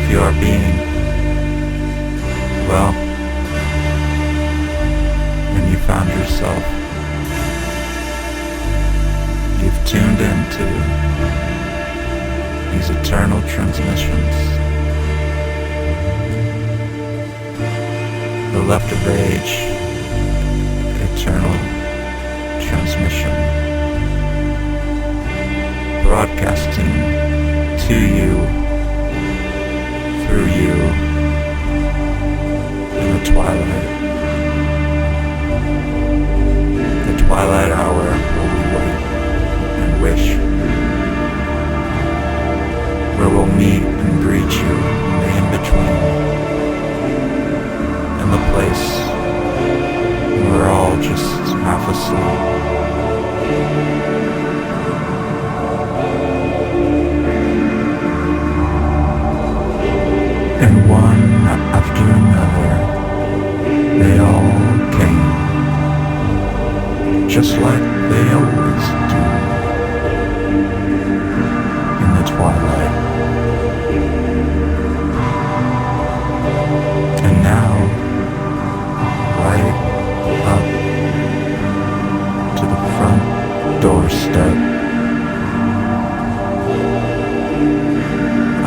your being. Well, when you found yourself, you've tuned into these eternal transmissions. The left of age, eternal transmission, broadcasting to you, through you, in the twilight. The twilight hour where we wait and wish, where we'll meet and greet you in the in-between, in the place where we're all just half asleep. And one after another, they all came, just like they always do, in the twilight. And now, right up to the front doorstep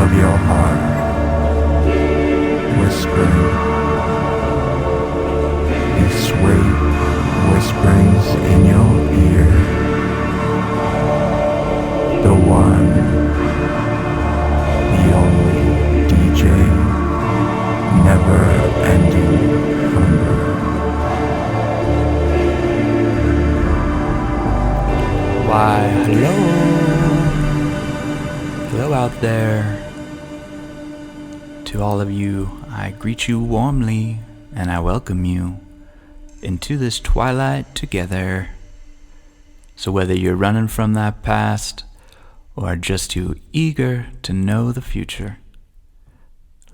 of your heart, whispering these sweet whisperings in your ear. The one, the only DJ, never-ending hunger. Why, hello. Hello out there. To all of you, I greet you warmly and I welcome you into this twilight together. So whether you're running from that past or just too eager to know the future,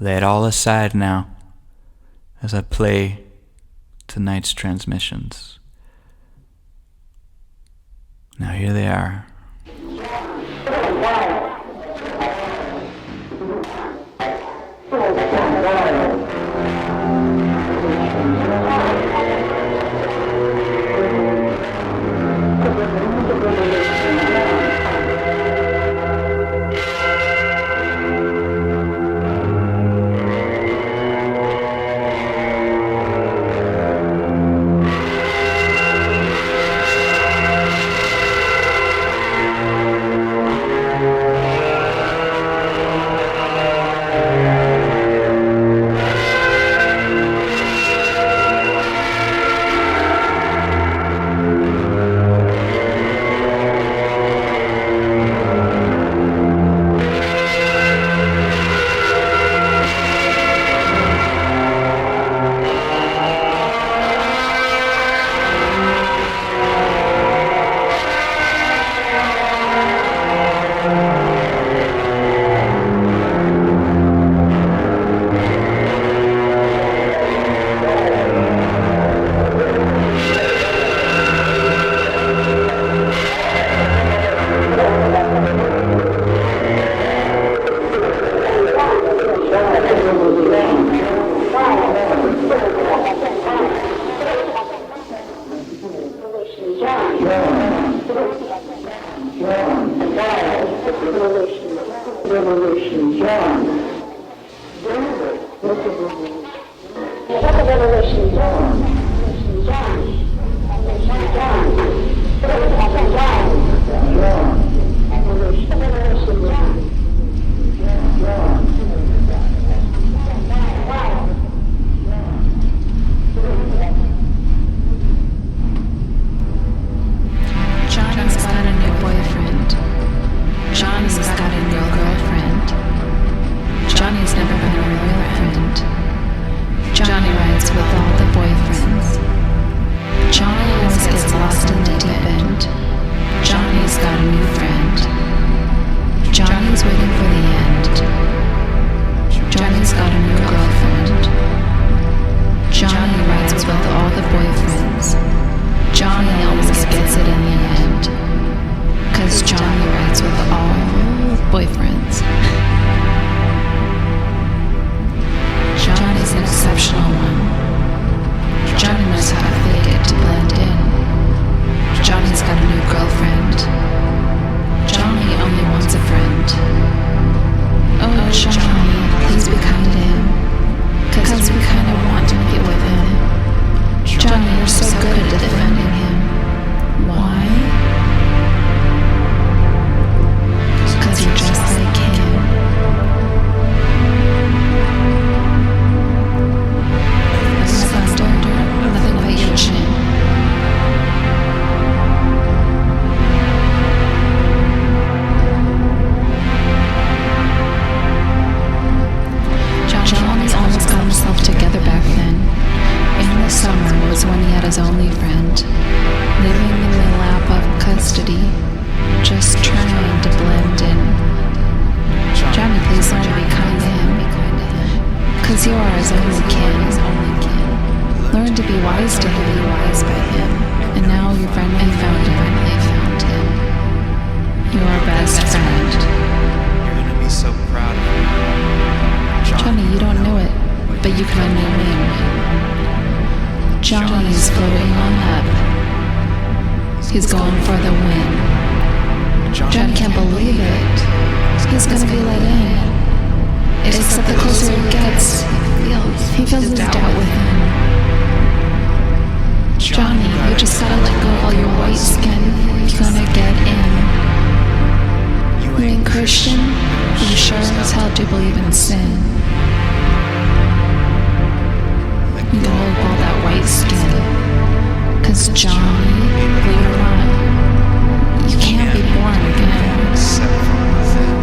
lay it all aside now as I play tonight's transmissions. Now here they are. Johnny always gets lost in the deep end. Johnny's got a new you are his only kin. Learn to be wise to him, wise by him. And now you've finally found him. Your best friend. You're gonna be so proud of me. Johnny, you don't know it, but you can only win. Johnny is floating on up. He's going for the win. John can't believe it. He's gonna be let in. Except the closer he gets, he feels the doubt within. Johnny, you just gotta let go of all your white skin. You're gonna get in. You ain't Christian, but you sure as hell do believe in sin. You can hold all that white skin. Cause Johnny, believe it or not, you can't be born again. Except from within.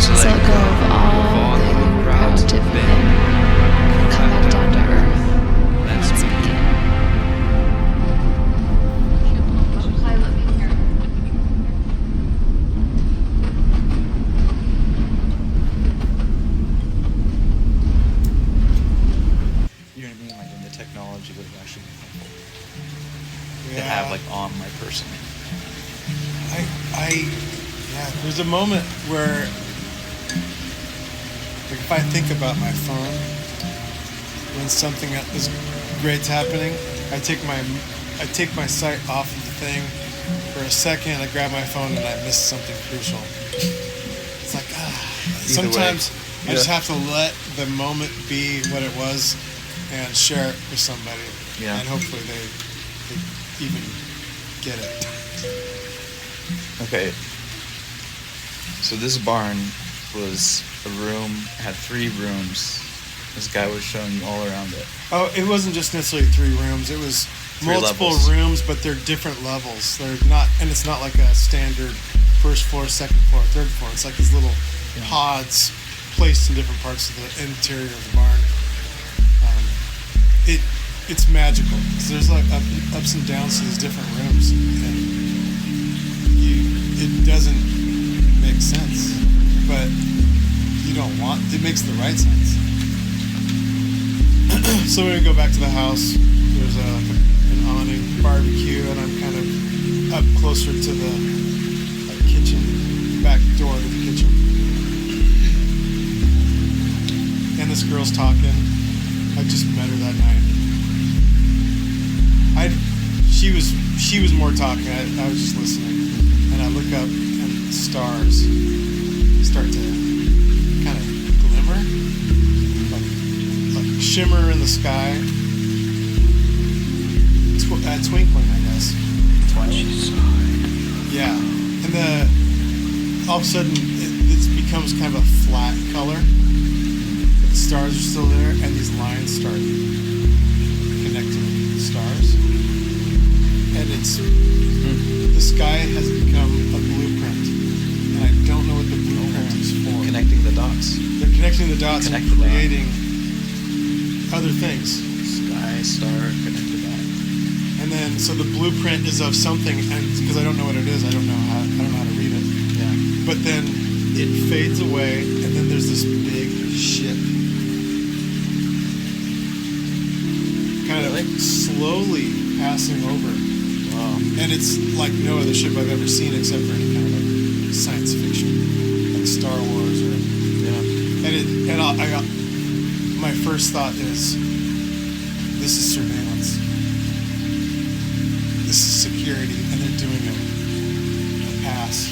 So let go of all that you're proud to have been. Come back down to earth. Let's begin. You know what I mean? Like when the technology would have actually been helpful. To Yeah. have like on my person. Yeah, there's a moment where, like, if I think about my phone, when something is great's happening, I take my sight off of the thing for a second, I grab my phone and I miss something crucial. It's like, sometimes I just have to let the moment be what it was and share it with somebody. Yeah. And hopefully they even get it. Okay. So this barn was a room, had 3 rooms. This guy was showing you all around it. Oh, it wasn't just necessarily 3 rooms. It was 3 multiple levels. rooms, but they're different levels. They're not, and it's not like a standard first floor, second floor, third floor. It's like these little pods placed in different parts of the interior of the barn. It's magical because there's like ups and downs to these different rooms, and it doesn't make sense, but it makes the right sense. So when we go back to the house, there's an awning barbecue, and I'm kind of up closer to the kitchen, back door to the kitchen, and this girl's talking. I just met her that night. She was more talking. I was just listening, and I look up and the stars start to kind of glimmer, like shimmer in the sky, twinkling, I guess. Yeah, and all of a sudden it becomes kind of a flat color. But the stars are still there, and these lines start connecting with the stars. And the sky has become a blueprint, and I don't know what the blueprint is for. Connecting the dots. They're connecting the dots Connect and the dot. creating other things. Sky, star, connect the dot. And then, so the blueprint is of something, and because I don't know what it is, I don't know how to read it. Yeah. But then it fades away, and then there's this big ship, kind of slowly passing over. Wow. And it's like no other ship I've ever seen except for any kind of like science fiction, like Star Wars or my first thought is, this is surveillance, this is security, and they're doing a pass,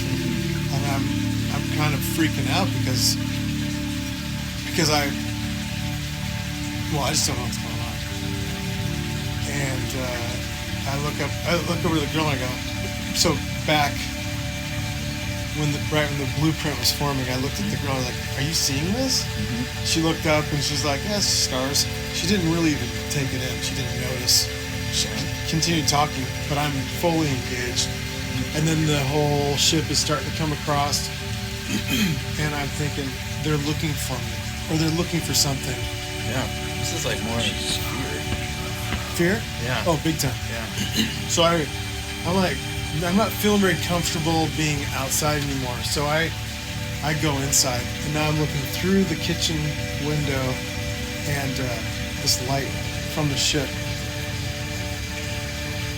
and I'm kind of freaking out because I just don't know what's going on, and I look over to the girl and I go, so back when the blueprint was forming, I looked at the girl and I was like, are you seeing this? Mm-hmm. She looked up and she's like, yeah, it's stars. She didn't really even take it in. She didn't notice. She continued talking, but I'm fully engaged. And then the whole ship is starting to come across, and I'm thinking, they're looking for me, or they're looking for something. Yeah. This is like more like Fear? fear. Yeah. Oh, big time. Yeah. So I'm not feeling very comfortable being outside anymore. So I go inside, and now I'm looking through the kitchen window and this light from the ship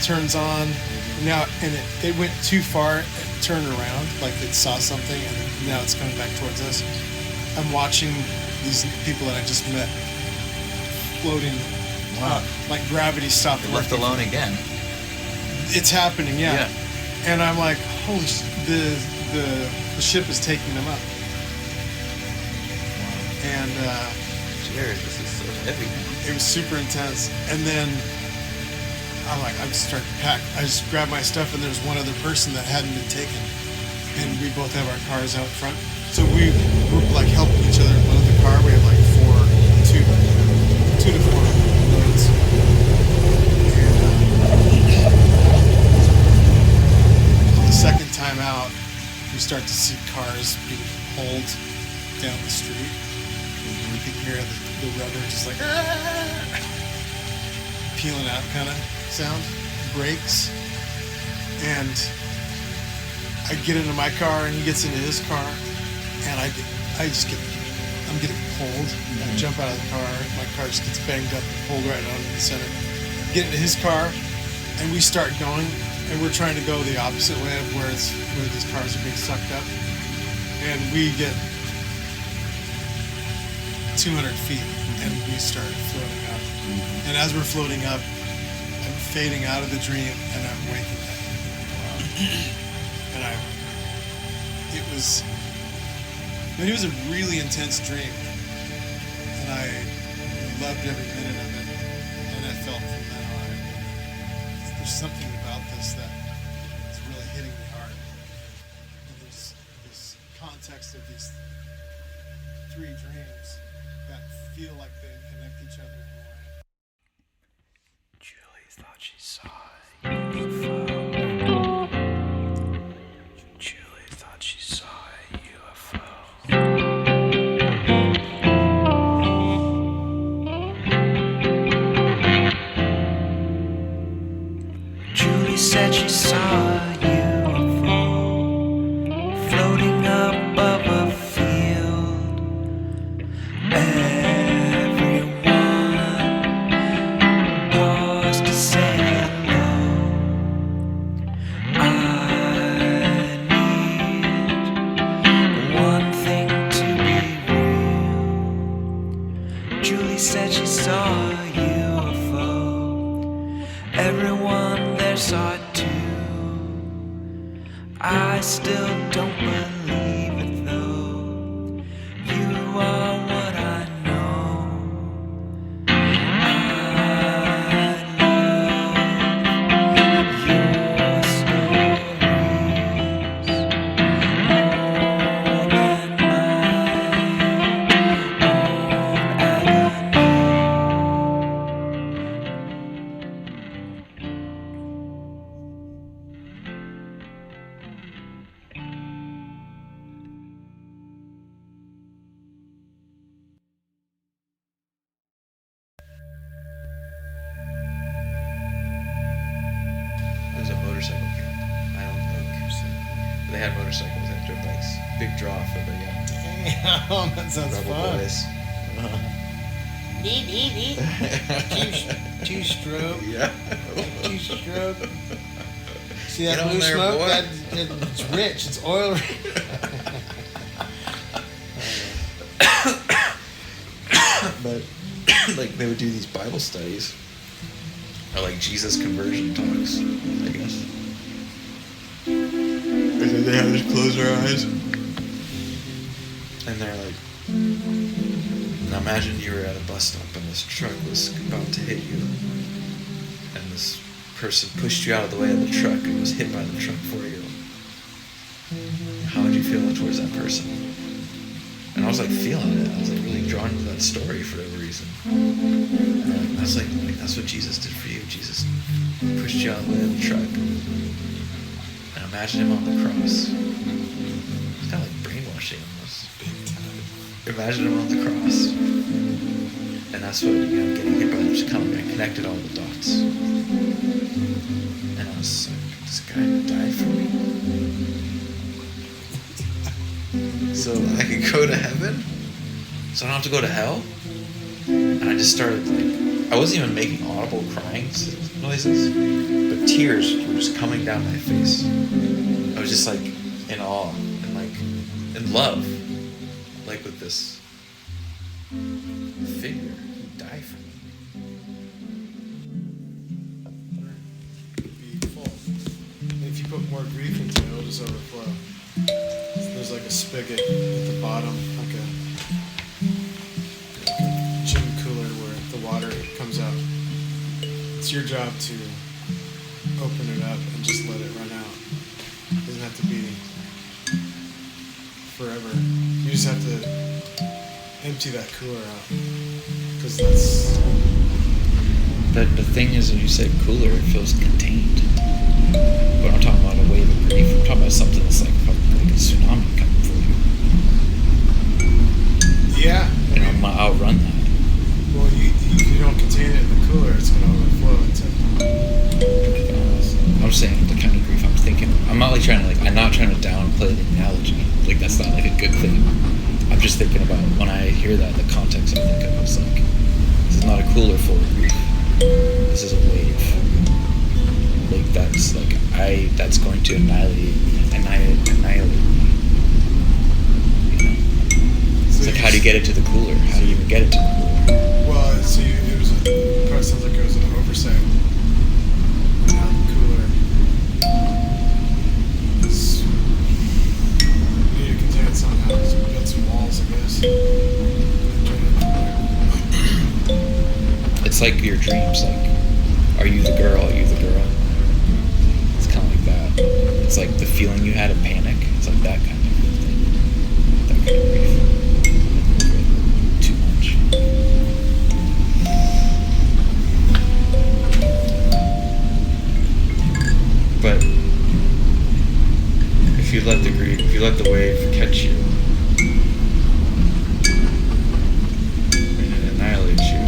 turns on. Now, and it went too far, it turned around, like it saw something, and now it's coming back towards us. I'm watching these people that I just met floating up, like gravity stopped. They're left alone again. It's happening, yeah. And I'm like, holy the ship is taking them up. And Jared, this is so heavy. it was super intense. And then I'm like, I just start to pack. I just grab my stuff, and there's one other person that hadn't been taken. And we both have our cars out front. So we're like helping each other load the car. We have like two to four loads. And the second time out, we start to see cars being pulled down the street. And we can hear the rubber just like peeling out kind of sound. Brakes. And I get into my car, and he gets into his car, and I'm getting pulled. I jump out of the car, my car just gets banged up and pulled right out into the center. Get into his car, and we start going, and we're trying to go the opposite way of where these cars are being sucked up. And we get 200 feet, and we start floating up. And as we're floating up, I'm fading out of the dream, and I'm waking up. And it was a really intense dream, and I loved every minute of it, and I felt from then on, there's something about this that is really hitting me hard. And there's this context of these three dreams that feel like they connect each other in a way. Juli thought she saw a UFO. Juli thought she saw a UFO. Juli said she saw a UFO floating above a field. Everyone paused to say hello. I need one thing to be real. Juli said she saw a UFO. Everyone there saw it too. I still don't believe it though. You are what I know. I love your stories more than my own It was a motorcycle camp. I don't think. They had motorcycles and dirt bikes. Big draw for the Damn, that sounds rebel fun. boys. Two-stroke. Yeah. Two-stroke. See Get that on blue there, smoke? boy. It's rich. It's oil rich. But like they would do these Bible studies, or like Jesus conversion talks, I guess. And then they have to close their eyes, and they're like, now imagine you were at a bus stop and this truck was about to hit you, and this person pushed you out of the way of the truck and was hit by the truck for you. How would you feel towards that person? And I was like feeling it. I was like really drawn to that story for whatever reason. And I was like, that's what Jesus did for you. Jesus pushed you out of the way of the truck. And imagine him on the cross. It's kind of like brainwashing almost. Imagine him on the cross. And that's what, getting hit by them just kind of like connected all the dots. And I was like, this guy died for me. So I could go to heaven? So I don't have to go to hell? And I just started like, I wasn't even making audible crying noises, but tears were just coming down my face. I was just like in awe and like in love, like with this figure who died for me. Be full. And if you put more grief into it, it'll just overflow. So there's like a spigot at the bottom, like a gin cooler where the water comes out. It's your job to open it up and just let it run out. It doesn't have to be forever. You just have to empty that cooler out. Because that's... The thing is, when you say cooler, it feels contained. But I'm talking about a wave of grief. I'm talking about something that's like a tsunami coming for you. Yeah. And I'm gonna outrun that. Well, if you don't contain it in the cooler, it's going to overflow into... I'm saying the kind of grief I'm thinking. I'm not like trying to I'm not trying to downplay the analogy. Like that's not like a good thing. I'm just thinking about when I hear that, the context I think of is like, this is not a cooler full of grief. This is a wave. Like that's going to annihilate me. You know? It's like, how do you get it to the cooler? How do you even get it to the cooler? Well, it probably sounds like it was an oversight. Now the cooler is... You need to contain it somehow, so we got some walls, I guess. It's like your dreams, like, are you the girl, are you the girl? It's kind of like that. It's like the feeling you had of panic. It's like that kind of thing. That kind of grief. Too much. But if you let the grief, if you let the wave catch you, and it annihilates you,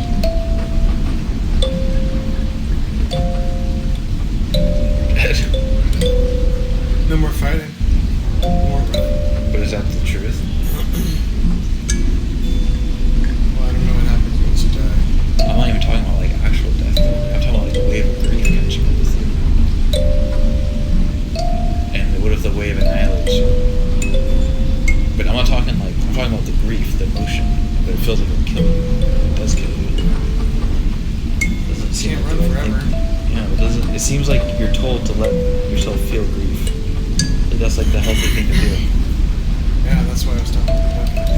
No more fighting. More running. but is that the truth? Well, I don't know what happens once you die. I'm not even talking about like actual death though. I'm talking about like a wave of grief catching up with you. And what if the wave annihilates you? But I'm talking about the grief, the emotion. But it feels like it'll kill you. It does kill you. Doesn't seem Can't like run the right forever. thing. Yeah, it doesn't. It seems like you're told to let yourself feel grief. Like that's like the healthy thing to do. Yeah, that's why I was talking about the bucket.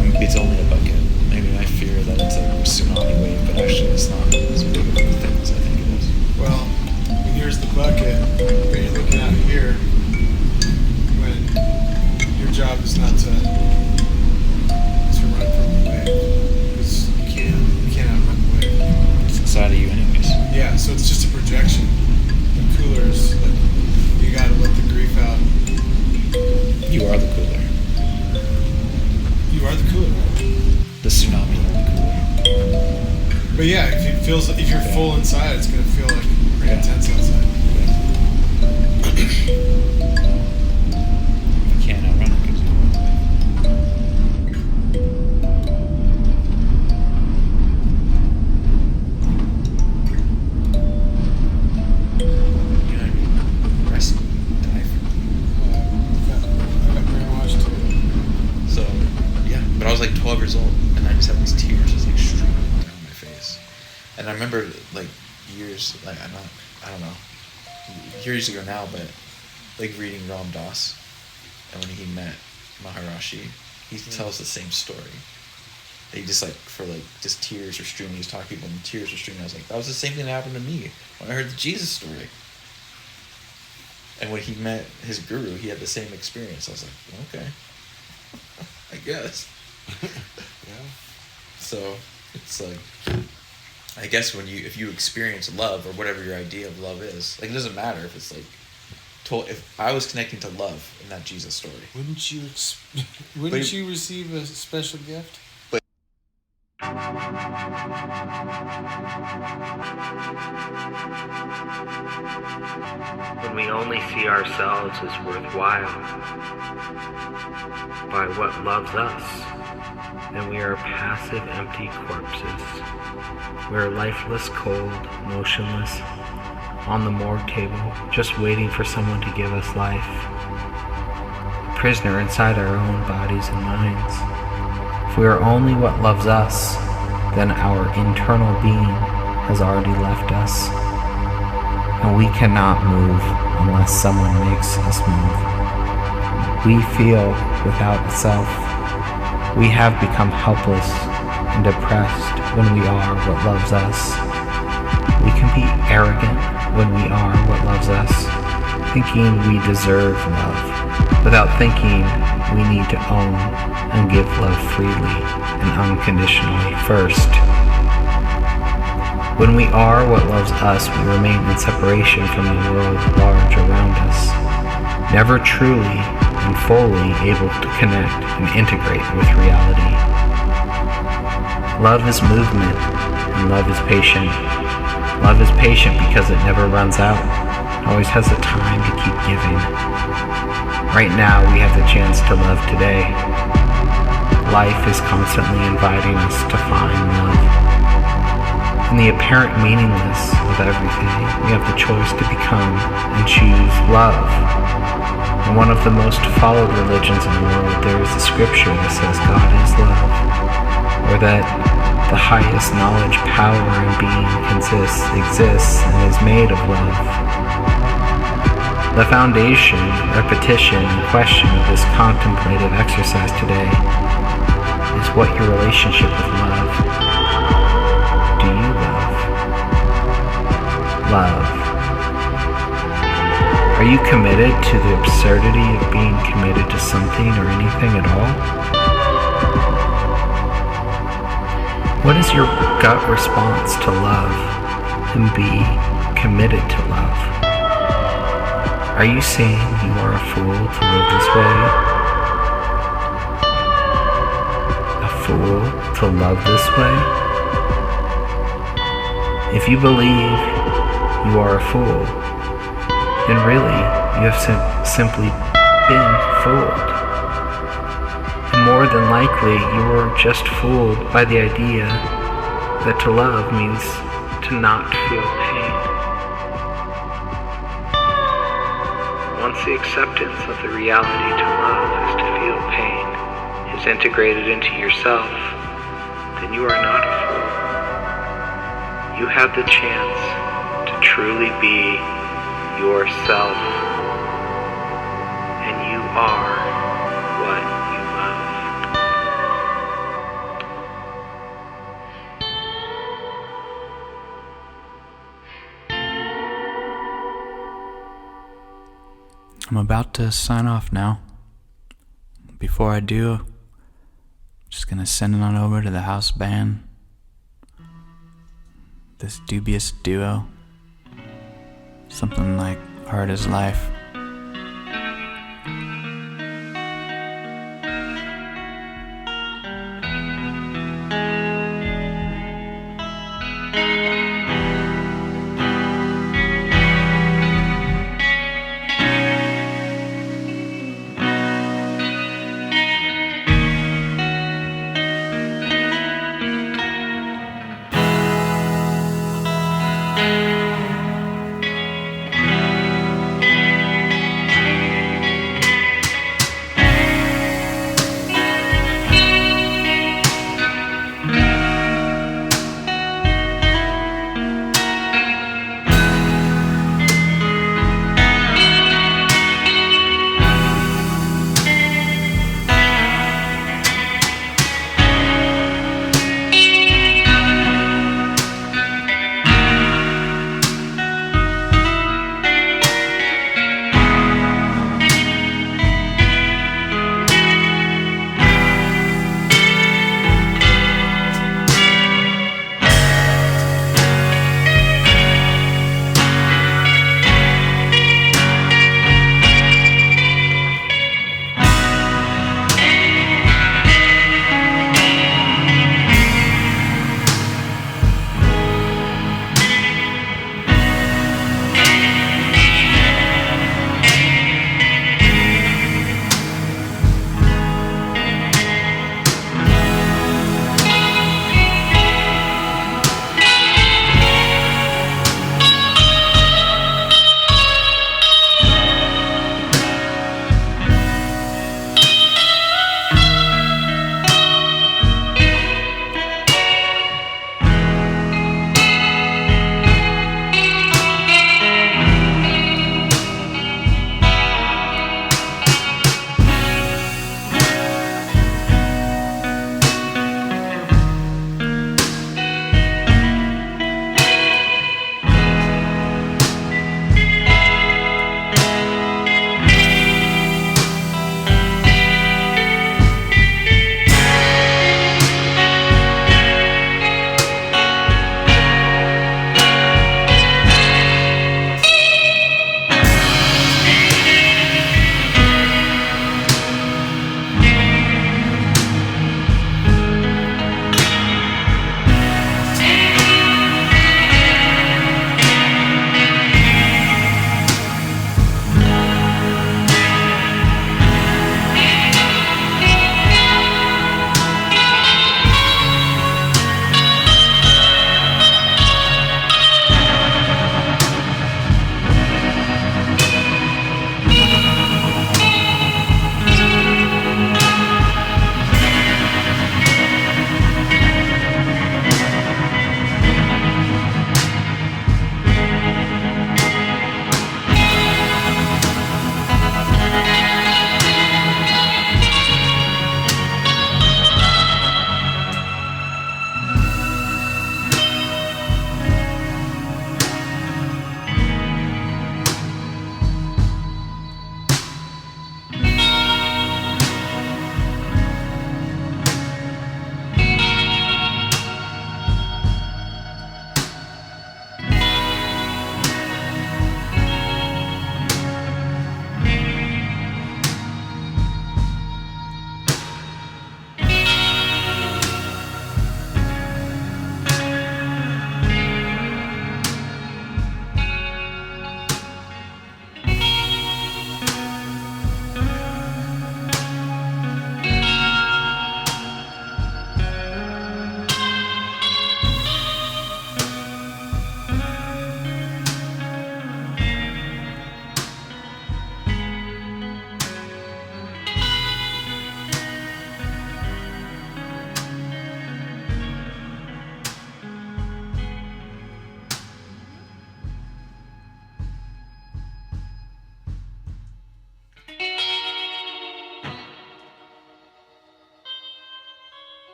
Maybe it's only a bucket. Maybe I fear that it's a tsunami wave, but actually it's not as big of a thing as I think it is. Well, and here's the bucket. When you're looking out here, when your job is not to run from the wave, because you can't outrun the wave. It's inside of you anyways. Yeah, so it's just a projection. The cooler is like, you gotta let the grief out. You are the cooler. You are the cooler. The tsunami are the cooler. But yeah, if you're full inside, it's gonna feel like pretty intense outside. You can't outrun it because you are. You know what I mean? Rescue, die for me. I got brainwashed too. So, yeah. But I was like 12 years old, and I just had these tears just like streaming down my face. And I remember like years, like I don't know, years ago now, but like reading Ram Dass, and when he met Maharashi, he tells the same story. He just like just tears were streaming. He was talking to people and tears were streaming. I was like, that was the same thing that happened to me when I heard the Jesus story. And when he met his guru, he had the same experience. I was like, okay, I guess. Yeah. So it's like, I guess if you experience love or whatever your idea of love is, like it doesn't matter if it's like, if I was connecting to love in that Jesus story. Wouldn't you receive a special gift? When we only see ourselves as worthwhile by what loves us, then we are passive, empty corpses. We are lifeless, cold, motionless, on the morgue table, just waiting for someone to give us life. A prisoner inside our own bodies and minds. If we are only what loves us, then our internal being has already left us, and we cannot move unless someone makes us move. We feel without a self. We have become helpless and depressed when we are what loves us. We can be arrogant when we are what loves us, thinking we deserve love, without thinking we need to own and give love freely and unconditionally first. When we are what loves us, we remain in separation from the world large around us, never truly and fully able to connect and integrate with reality. Love is movement, and love is patient. Love is patient because it never runs out. It always has the time to keep giving. Right now, we have the chance to love today. Life is constantly inviting us to find love. In the apparent meaningless of everything, we have the choice to become and choose love. In one of the most followed religions in the world, there is a scripture that says God is love, or that the highest knowledge, power, and being exists and is made of love. The foundation, repetition, and question of this contemplative exercise today is what your relationship with love. Do you love? Love. Are you committed to the absurdity of being committed to something or anything at all? What is your gut response to love and be committed to love? Are you saying you are a fool to live this way? A fool to love this way? If you believe you are a fool, then really you have simply been fooled. And more than likely you were just fooled by the idea that to love means to not feel pain. Once the acceptance of the reality to love is to feel pain is integrated into yourself, then you are not a fool. You have the chance to truly be yourself, and you are what you love. I'm about to sign off now. Before I do, I'm just gonna send it on over to the house band. This dubious duo. Something like Hard as Life.